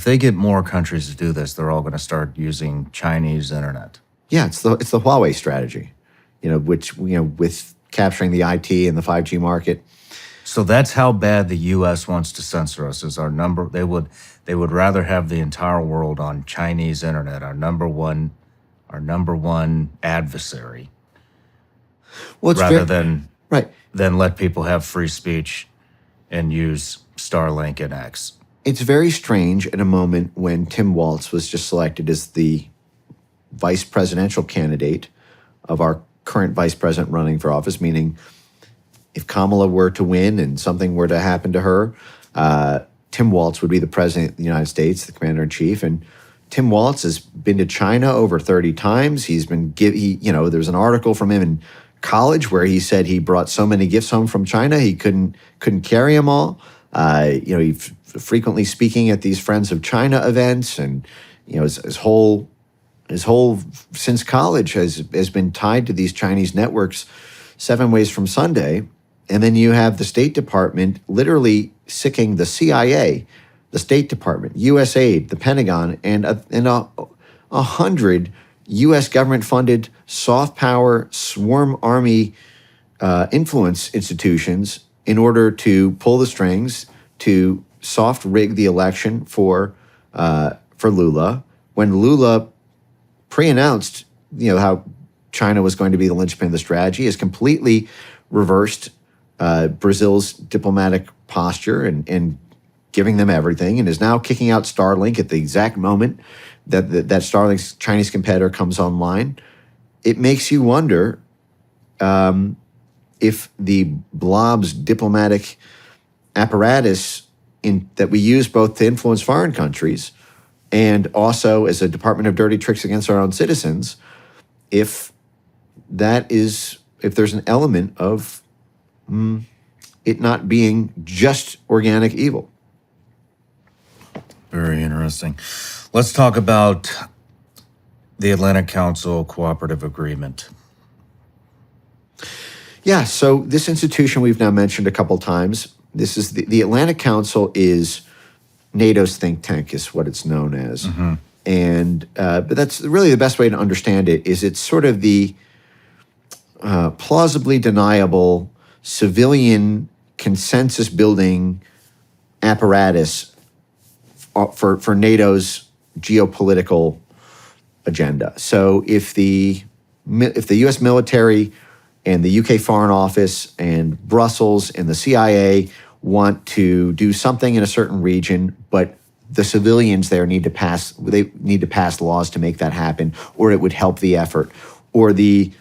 if they get more countries to do this, they're all going to start using Chinese internet. Yeah, it's the Huawei strategy, which with capturing the IT and the 5G market. So that's how bad the U.S. wants to censor us. Is our number? They would rather have the entire world on Chinese internet, our number one adversary, rather than let people have free speech and use Starlink and X. It's very strange at a moment when Tim Walz was just selected as the vice presidential candidate of our current vice president running for office, meaning if Kamala were to win and something were to happen to her, Tim Walz would be the president of the United States, the commander-in-chief. And Tim Walz has been to China over 30 times. He's been, there's an article from him in college where he said he brought so many gifts home from China, he couldn't carry them all. He's frequently speaking at these Friends of China events, and his whole since college has been tied to these Chinese networks 7 ways from Sunday. And then you have the State Department literally sicking the CIA, the State Department, USAID, the Pentagon, and 100 U.S. government-funded soft power swarm army influence institutions in order to pull the strings to soft rig the election for Lula, when Lula pre-announced how China was going to be the linchpin of the strategy, has completely reversed Brazil's diplomatic posture and giving them everything, and is now kicking out Starlink at the exact moment that Starlink's Chinese competitor comes online. It makes you wonder if the blob's diplomatic apparatus that we use both to influence foreign countries and also as a department of dirty tricks against our own citizens, if there's an element of it not being just organic evil. Very interesting. Let's talk about the Atlantic Council Cooperative Agreement. Yeah, so this institution we've now mentioned a couple times. This is the Atlantic Council is NATO's think tank, is what it's known as. Mm-hmm. And but that's really the best way to understand it. Is it's sort of the plausibly deniable civilian consensus building apparatus for NATO's geopolitical agenda. So if the U.S. military and the UK Foreign Office and Brussels and the CIA want to do something in a certain region, but the civilians there need to pass laws to make that happen, or it would help the effort, or the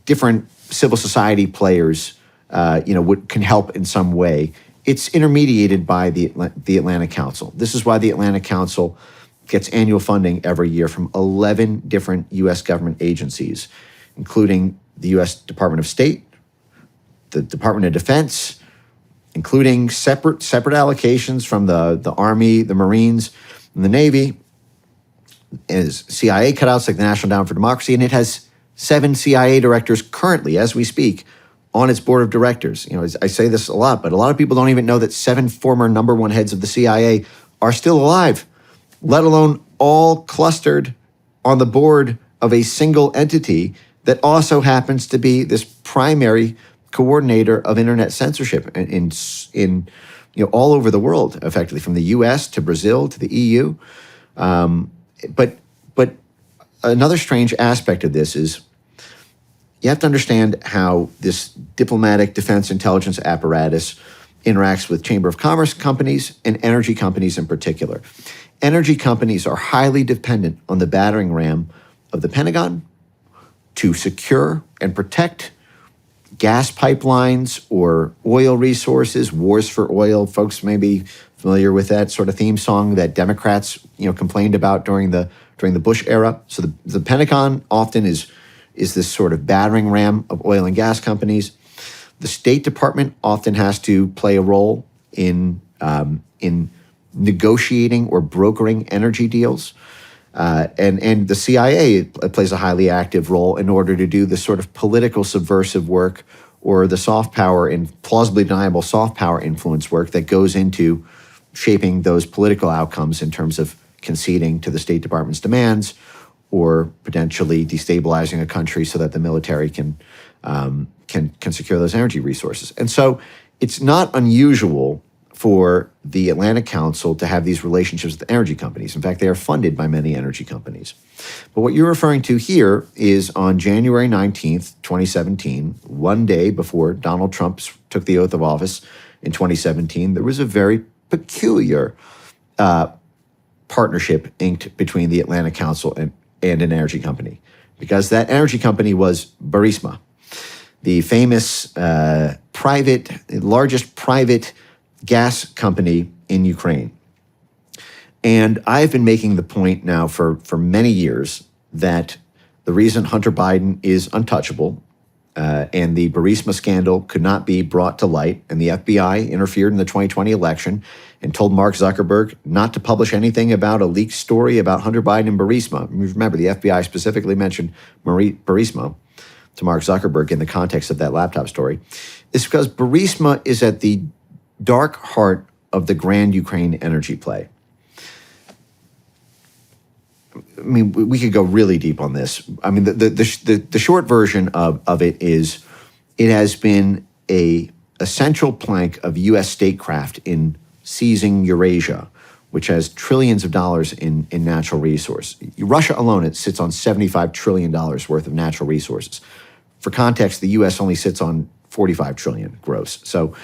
different civil society players can help in some way. It's intermediated by the Atlantic Council. This is why the Atlantic Council gets annual funding every year from 11 different U.S. government agencies, including the U.S. Department of State, the Department of Defense, including separate allocations from the Army, the Marines, and the Navy, as CIA cutouts like the National Endowment for Democracy, and it has 7 CIA directors currently, as we speak, on its board of directors. I say this a lot, but a lot of people don't even know that 7 former number 1 heads of the CIA are still alive, let alone all clustered on the board of a single entity that also happens to be this primary coordinator of internet censorship in all over the world, effectively, from the U.S. to Brazil to the EU. But another strange aspect of this is you have to understand how this diplomatic defense intelligence apparatus interacts with Chamber of Commerce companies and energy companies in particular. Energy companies are highly dependent on the battering ram of the Pentagon to secure and protect gas pipelines or oil resources, wars for oil. Folks may be familiar with that sort of theme song that Democrats, complained about during the Bush era. So the Pentagon often is this sort of battering ram of oil and gas companies. The State Department often has to play a role in negotiating or brokering energy deals. And the CIA plays a highly active role in order to do the sort of political subversive work or the soft power and plausibly deniable soft power influence work that goes into shaping those political outcomes in terms of conceding to the State Department's demands or potentially destabilizing a country so that the military can secure those energy resources. And so it's not unusual for the Atlantic Council to have these relationships with energy companies. In fact, they are funded by many energy companies. But what you're referring to here is on January 19th, 2017, one day before Donald Trump took the oath of office in 2017, there was a very peculiar partnership inked between the Atlantic Council and an energy company, because that energy company was Burisma, the famous largest private gas company in Ukraine. And I've been making the point now for many years that the reason Hunter Biden is untouchable and the Burisma scandal could not be brought to light, and the FBI interfered in the 2020 election and told Mark Zuckerberg not to publish anything about a leaked story about Hunter Biden and Burisma. Remember, the FBI specifically mentioned Burisma to Mark Zuckerberg in the context of that laptop story, is because Burisma is at the dark heart of the grand Ukraine energy play. I mean, we could go really deep on this. I mean, the short version of it is it has been a central plank of U.S. statecraft in seizing Eurasia, which has trillions of dollars in natural resource. Russia alone, it sits on $75 trillion worth of natural resources. For context, the U.S. only sits on 45 trillion gross. So,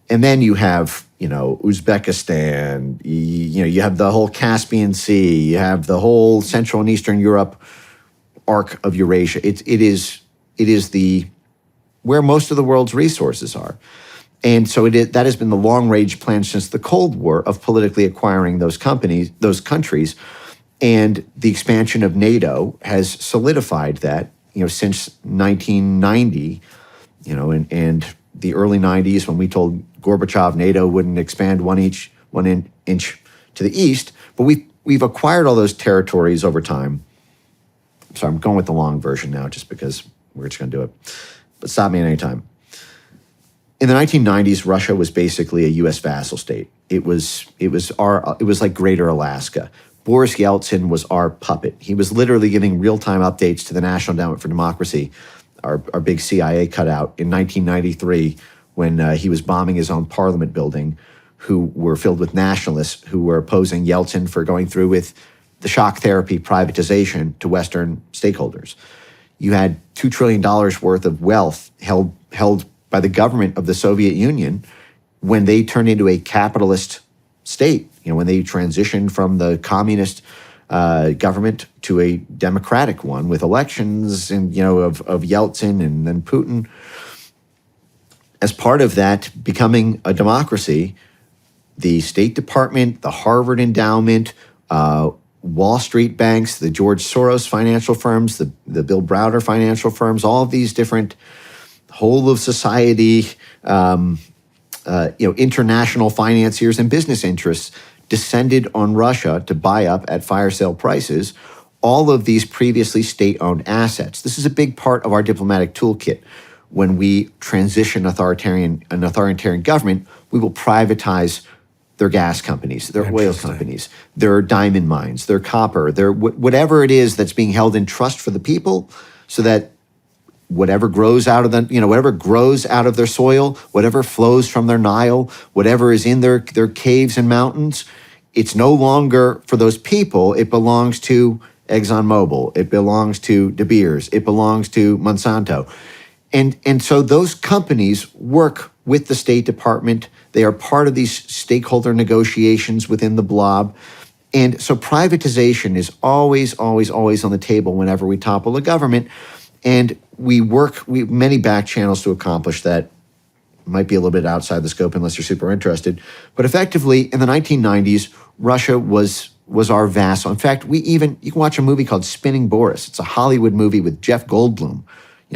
and then you have, Uzbekistan, you have the whole Caspian Sea, you have the whole Central and Eastern Europe arc of Eurasia. It is where most of the world's resources are. And so that has been the long-range plan since the Cold War of politically acquiring those countries. And the expansion of NATO has solidified that, since 1990, and the early 90s when we told Gorbachev NATO wouldn't expand one inch to the east, but we've acquired all those territories over time. So I'm going with the long version now just because we're just going to do it. But stop me at any time. In the 1990s, Russia was basically a U.S. vassal state. It was like Greater Alaska. Boris Yeltsin was our puppet. He was literally giving real-time updates to the National Endowment for Democracy, our big CIA cutout, in 1993 when he was bombing his own parliament building, who were filled with nationalists who were opposing Yeltsin for going through with the shock therapy privatization to Western stakeholders. You had $2 trillion worth of wealth held by the government of the Soviet Union when they turned into a capitalist state, when they transitioned from the communist government to a democratic one with elections and, of Yeltsin and then Putin. As part of that becoming a democracy, the State Department, the Harvard Endowment, Wall Street banks, the George Soros financial firms, the Bill Browder financial firms, all of these different whole of society, international financiers and business interests descended on Russia to buy up at fire sale prices all of these previously state-owned assets. This is a big part of our diplomatic toolkit. When we transition an authoritarian government, we will privatize their gas companies, their oil companies, their diamond mines, their copper, their whatever it is that's being held in trust for the people, so that whatever grows out of whatever grows out of their soil, whatever flows from their Nile, whatever is in their caves and mountains, it's no longer for those people. It belongs to ExxonMobil. It belongs to De Beers. It belongs to Monsanto. And so those companies work with the State Department. They are part of these stakeholder negotiations within the blob. And so privatization is always, always, always on the table whenever we topple a government. And we have many back channels to accomplish that. Might be a little bit outside the scope unless you're super interested. But effectively, in the 1990s, Russia was our vassal. In fact, you can watch a movie called Spinning Boris. It's a Hollywood movie with Jeff Goldblum,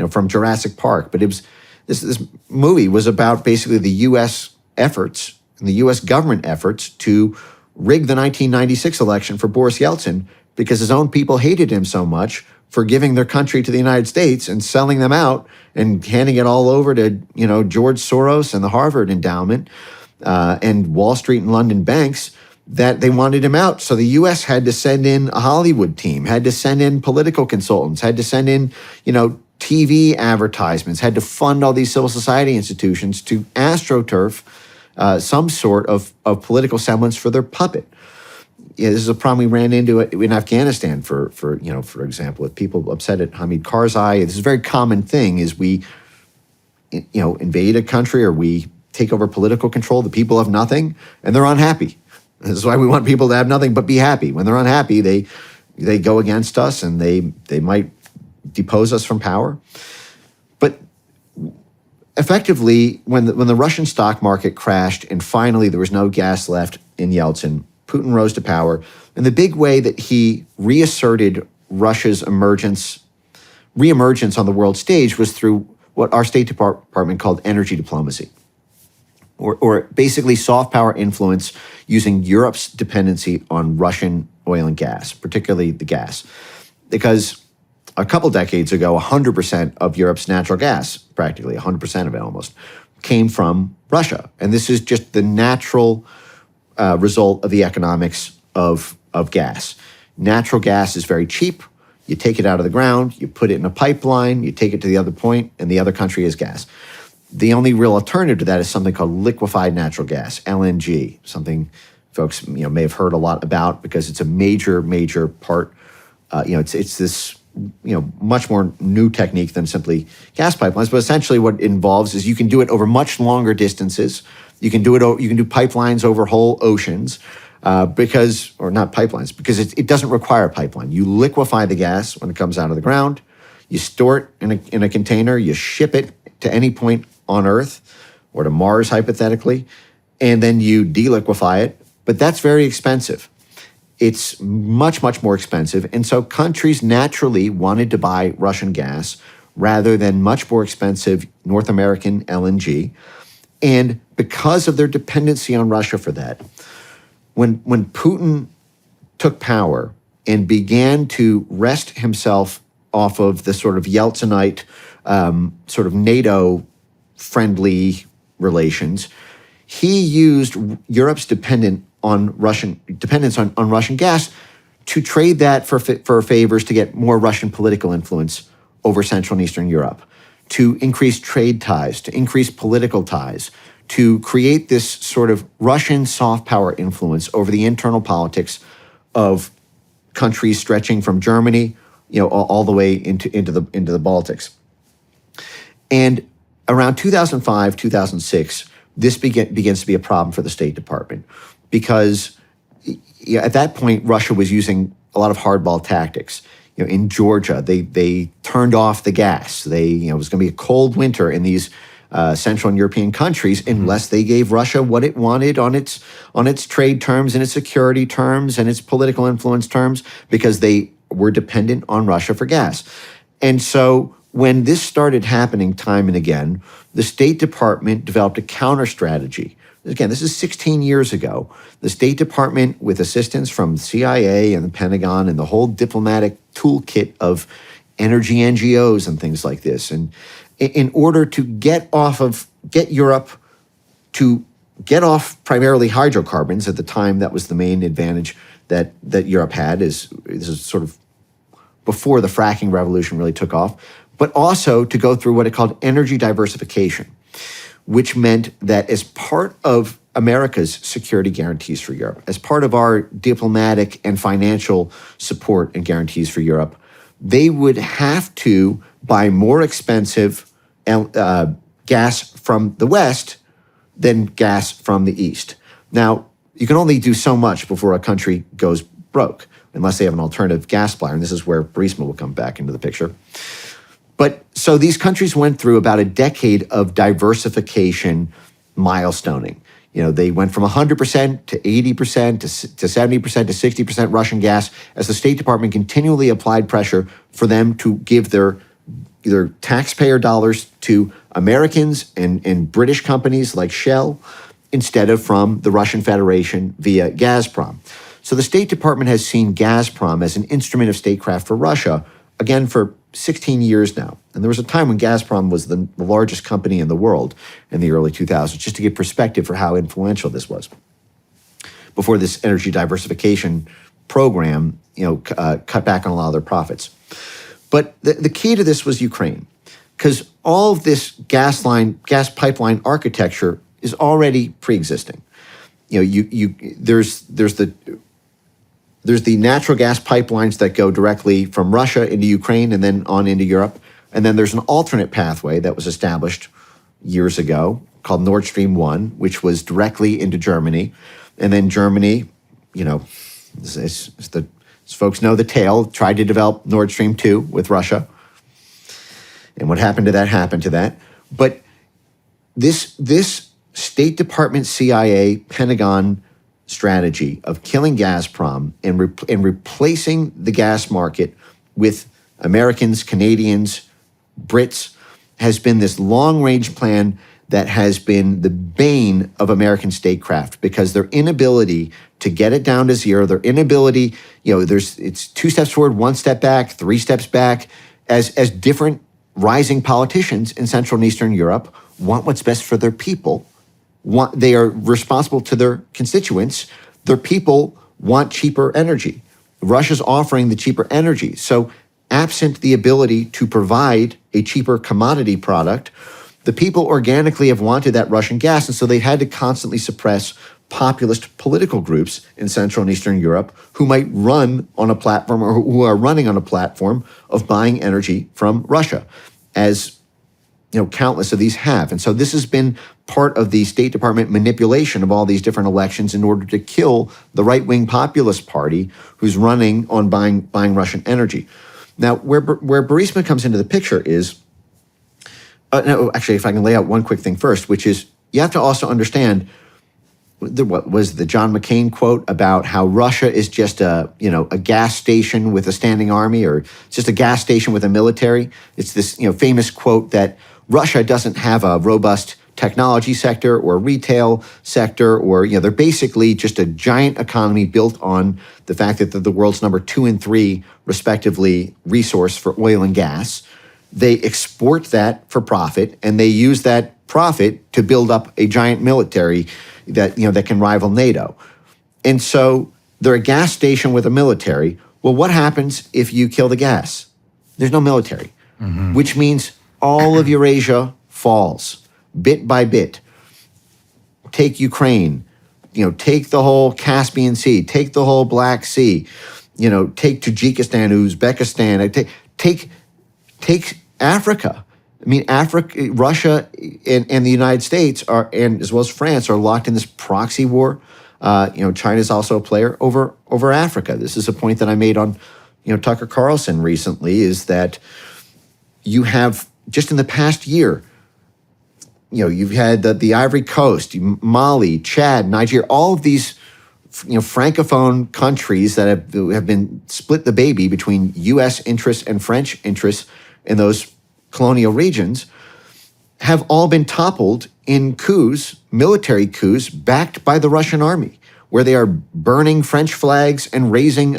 from Jurassic Park. But it was this movie was about basically the U.S. efforts and the U.S. government efforts to rig the 1996 election for Boris Yeltsin because his own people hated him so much for giving their country to the United States and selling them out and handing it all over to, George Soros and the Harvard Endowment. and Wall Street and London banks that they wanted him out. So the U.S. had to send in a Hollywood team, had to send in political consultants, had to send in, TV advertisements, had to fund all these civil society institutions to astroturf some sort of political semblance for their puppet. Yeah, this is a problem we ran into in Afghanistan, for example, with people upset at Hamid Karzai. This is a very common thing: is we, invade a country or we take over political control. The people have nothing, and they're unhappy. This is why we want people to have nothing but be happy. When they're unhappy, they go against us, and they might depose us from power. But effectively, when the Russian stock market crashed and finally there was no gas left in Yeltsin, Putin rose to power. And the big way that he reasserted Russia's reemergence on the world stage was through what our State Department called energy diplomacy, or basically soft power influence using Europe's dependency on Russian oil and gas, particularly the gas. Because a couple decades ago, 100% of Europe's natural gas, practically 100% of it almost, came from Russia. And this is just the natural result of the economics of gas. Natural gas is very cheap. You take it out of the ground, you put it in a pipeline, you take it to the other point, and the other country has gas. The only real alternative to that is something called liquefied natural gas, LNG, something folks may have heard a lot about because it's a major part. It's this much more new technique than simply gas pipelines. But essentially, what it involves is you can do it over much longer distances. You can do pipelines over whole oceans, because it doesn't require a pipeline. You liquefy the gas when it comes out of the ground. You store it in a container. You ship it to any point on Earth or to Mars, hypothetically, and then you deliquefy it. But that's very expensive. It's much more expensive. And so countries naturally wanted to buy Russian gas rather than much more expensive North American LNG. And because of their dependency on Russia for that, when Putin took power and began to wrest himself off of the sort of Yeltsinite, sort of NATO-friendly relations, he used Europe's dependence on Russian gas to trade that for favors to get more Russian political influence over Central and Eastern Europe, to increase trade ties, to increase political ties, to create this sort of Russian soft power influence over the internal politics of countries stretching from Germany, all the way into the Baltics. And around 2005, 2006, this begins to be a problem for the State Department, because at that point, Russia was using a lot of hardball tactics. In Georgia, they turned off the gas. It was going to be a cold winter in these Central and European countries unless they gave Russia what it wanted on its trade terms and its security terms and its political influence terms, because they were dependent on Russia for gas. And so when this started happening time and again, the State Department developed a counter strategy. Again, this is 16 years ago. The State Department, with assistance from the CIA and the Pentagon and the whole diplomatic toolkit of energy NGOs and things like this, and in order to get Europe to get off primarily hydrocarbons. At the time, that was the main advantage that Europe had. This is sort of before the fracking revolution really took off, but also to go through what it called energy diversification, which meant that as part of America's security guarantees for Europe, as part of our diplomatic and financial support and guarantees for Europe, they would have to buy more expensive gas from the West than gas from the East. Now, you can only do so much before a country goes broke, unless they have an alternative gas supplier, and this is where Burisma will come back into the picture. But so these countries went through about a decade of diversification milestoning. They went from 100% to 80% to 70% to 60% Russian gas, as the State Department continually applied pressure for them to give their either taxpayer dollars to Americans and British companies like Shell, instead of from the Russian Federation via Gazprom. So the State Department has seen Gazprom as an instrument of statecraft for Russia, again, for 16 years now. And there was a time when Gazprom was the largest company in the world in the early 2000s, just to give perspective for how influential this was. Before this energy diversification program, cut back on a lot of their profits. But the key to this was Ukraine, because all of this gas pipeline architecture is already pre-existing. There's the natural gas pipelines that go directly from Russia into Ukraine and then on into Europe. And then there's an alternate pathway that was established years ago called Nord Stream 1, which was directly into Germany. And then Germany, as folks know the tale, tried to develop Nord Stream 2 with Russia. And what happened to that happened to that. But this State Department, CIA, Pentagon strategy of killing Gazprom and replacing the gas market with Americans, Canadians, Brits has been this long-range plan that has been the bane of American statecraft, because their inability to get it down to zero, their inability, it's 2 steps forward, 1 step back, 3 steps back, as different rising politicians in Central and Eastern Europe want what's best for their people. They are responsible to their constituents. Their people want cheaper energy. Russia's offering the cheaper energy. So absent the ability to provide a cheaper commodity product, the people organically have wanted that Russian gas, and so they've had to constantly suppress populist political groups in Central and Eastern Europe who might run on a platform, or who are running on a platform of buying energy from Russia, as countless of these have. And so this has been part of the State Department manipulation of all these different elections in order to kill the right-wing populist party who's running on buying Russian energy. Now, where Burisma comes into the picture is, if I can lay out one quick thing first, which is you have to also understand what was the John McCain quote about how Russia is just a gas station with a standing army, or just a gas station with a military. It's this famous quote that Russia doesn't have a robust technology sector or retail sector, or they're basically just a giant economy built on the fact that they're the world's number 2 and 3 respectively resource for oil and gas. They export that for profit, and they use that profit to build up a giant military that that can rival NATO. And so they're a gas station with a military. Well, what happens if you kill the gas? There's no military, which means all of Eurasia falls bit by bit. Take Ukraine, take the whole Caspian Sea, take the whole Black Sea, take Tajikistan, Uzbekistan, take Africa. I mean, Africa, Russia, and the United States and as well as France, are locked in this proxy war. China is also a player over Africa. This is a point that I made on, Tucker Carlson recently, is that you have, just in the past year, you've had the Ivory Coast, Mali, Chad, Nigeria, all of these, Francophone countries that have been split the baby between U.S. interests and French interests in those colonial regions, have all been toppled in coups, military coups, backed by the Russian army, where they are burning French flags and raising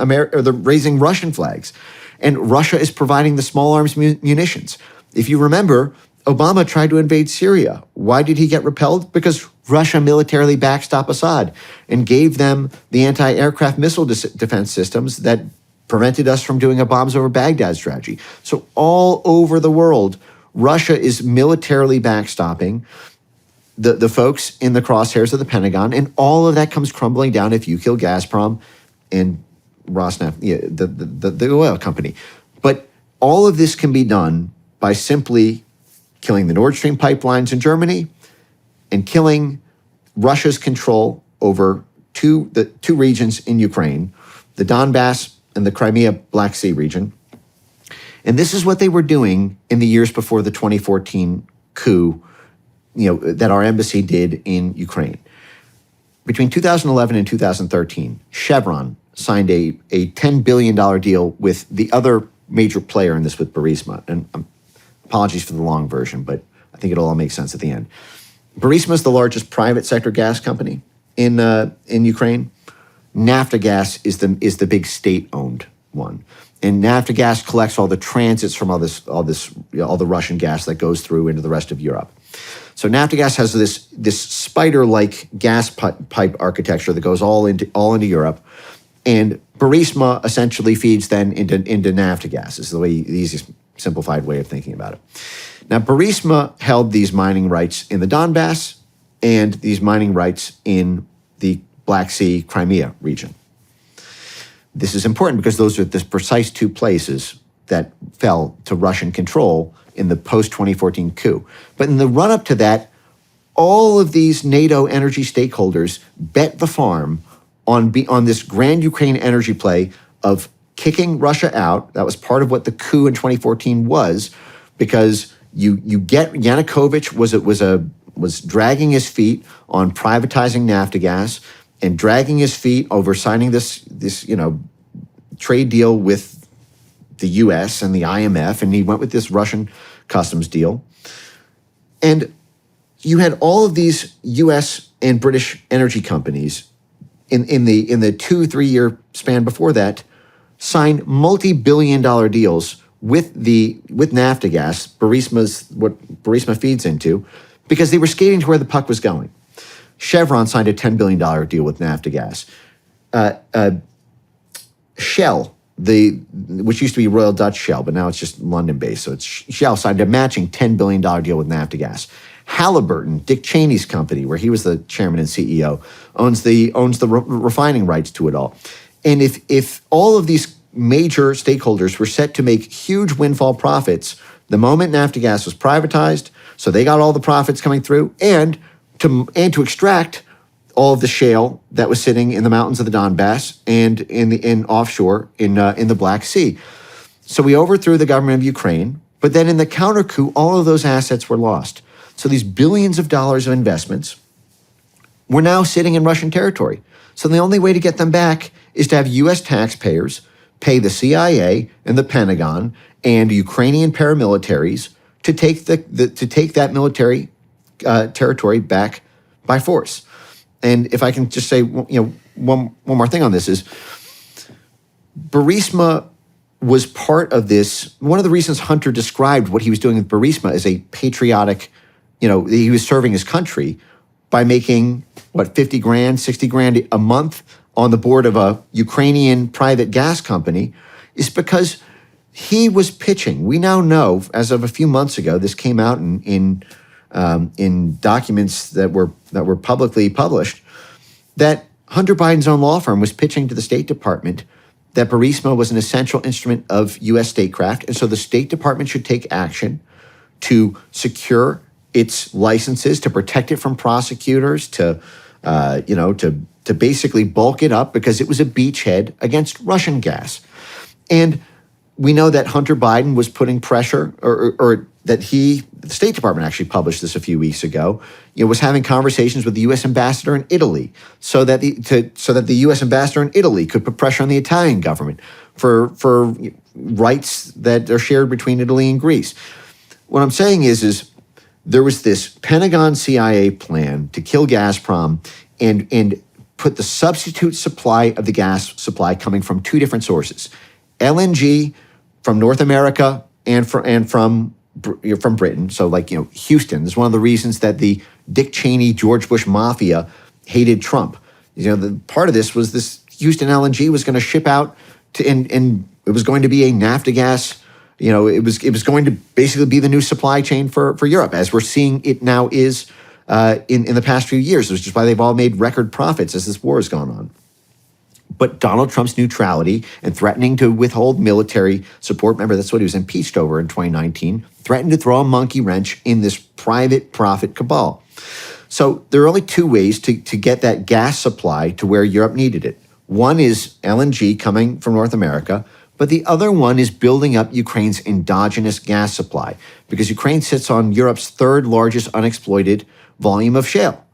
Russian flags. And Russia is providing the small arms munitions. If you remember, Obama tried to invade Syria. Why did he get repelled? Because Russia militarily backstopped Assad and gave them the anti-aircraft missile defense systems that prevented us from doing a bombs over Baghdad strategy. So all over the world, Russia is militarily backstopping the folks in the crosshairs of the Pentagon, and all of that comes crumbling down if you kill Gazprom and Rosneft, the oil company. But all of this can be done by simply killing the Nord Stream pipelines in Germany and killing Russia's control over the two regions in Ukraine, the Donbass and the Crimea Black Sea region. And this is what they were doing in the years before the 2014 coup, that our embassy did in Ukraine. Between 2011 and 2013, Chevron signed a $10 billion deal with the other major player in this, with Burisma. And apologies for the long version, but I think it'll all make sense at the end. Burisma is the largest private sector gas company in Ukraine. Naftogaz is the big state-owned one. And Naftogaz collects all the transits from all the Russian gas that goes through into the rest of Europe. So Naftogaz has this spider-like gas pipe architecture that goes all into Europe, and Burisma essentially feeds then into Naftogaz. Is the easiest simplified way of thinking about it. Now Burisma held these mining rights in the Donbass and these mining rights in the Black Sea, Crimea region. This is important because those are the precise two places that fell to Russian control in the post-2014 coup. But in the run-up to that, all of these NATO energy stakeholders bet the farm on this grand Ukraine energy play of kicking Russia out. That was part of what the coup in 2014 was, because you get Yanukovych was dragging his feet on privatizing Naftogaz and dragging his feet over signing this trade deal with the U.S. and the IMF, and he went with this Russian customs deal. And you had all of these U.S. and British energy companies in the 2-3 year span before that sign multi-billion-dollar deals with Naftogaz, what Burisma feeds into, because they were skating to where the puck was going. Chevron signed a $10 billion deal with Naftogaz. Shell, which used to be Royal Dutch Shell, but now it's just London-based, so it's Shell signed a matching $10 billion deal with Naftogaz. Halliburton, Dick Cheney's company, where he was the chairman and CEO, owns the refining rights to it all. And if all of these major stakeholders were set to make huge windfall profits the moment Naftogaz was privatized, so they got all the profits coming through, and to extract all of the shale that was sitting in the mountains of the Donbass and in offshore in the Black Sea. So we overthrew the government of Ukraine, but then in the counter coup, all of those assets were lost. So these billions of dollars of investments were now sitting in Russian territory. So the only way to get them back is to have U.S. taxpayers pay the CIA and the Pentagon and Ukrainian paramilitaries to take that military territory back by force. And if I can just say, one more thing on this is, Burisma was part of this. One of the reasons Hunter described what he was doing with Burisma as a patriotic, he was serving his country by making, 50 grand, 60 grand a month on the board of a Ukrainian private gas company, is because he was pitching. We now know, as of a few months ago, this came out in documents that were publicly published, that Hunter Biden's own law firm was pitching to the State Department that Burisma was an essential instrument of U.S. statecraft, and so the State Department should take action to secure its licenses, to protect it from prosecutors, to basically bulk it up because it was a beachhead against Russian gas. And we know that Hunter Biden was putting pressure, or that the State Department actually published this a few weeks ago, was having conversations with the U.S. ambassador in Italy so that the U.S. ambassador in Italy could put pressure on the Italian government for rights that are shared between Italy and Greece. What I'm saying is there was this Pentagon CIA plan to kill Gazprom and put the substitute supply of the gas supply coming from two different sources: LNG from North America and from Britain. So Houston is one of the reasons that the Dick Cheney, George Bush mafia hated Trump. The part of this was this Houston LNG was going to ship out to, and it was going to be a Naftogaz. It was going to basically be the new supply chain for Europe, as we're seeing it now is in the past few years, which is why they've all made record profits as this war has gone on. But Donald Trump's neutrality and threatening to withhold military support, remember that's what he was impeached over in 2019, threatened to throw a monkey wrench in this private profit cabal. So there are only two ways to get that gas supply to where Europe needed it. One is LNG coming from North America, but the other one is building up Ukraine's endogenous gas supply, because Ukraine sits on Europe's third largest unexploited volume of shale.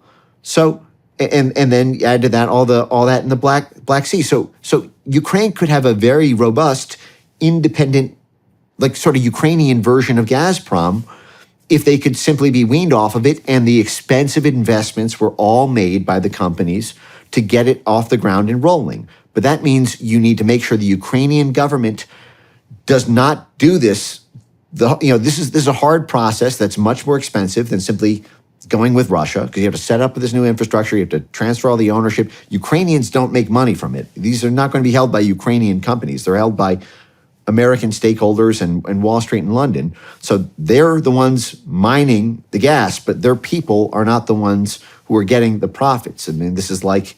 So, and then add to that all that in the Black Sea. So Ukraine could have a very robust, independent, sort of Ukrainian version of Gazprom if they could simply be weaned off of it, and the expensive investments were all made by the companies to get it off the ground and rolling. But that means you need to make sure the Ukrainian government does not do this. This is a hard process that's much more expensive than simply going with Russia, because you have to set up this new infrastructure, you have to transfer all the ownership. Ukrainians don't make money from it. These are not going to be held by Ukrainian companies. They're held by American stakeholders and Wall Street and London. So they're the ones mining the gas, but their people are not the ones who are getting the profits. I mean, this is like,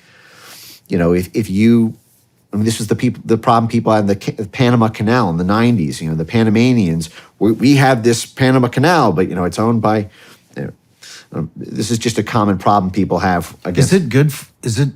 this was the problem people had in the Panama Canal in the 90s. The Panamanians, we have this Panama Canal, but it's owned by. This is just a common problem people have. Is it good? Is it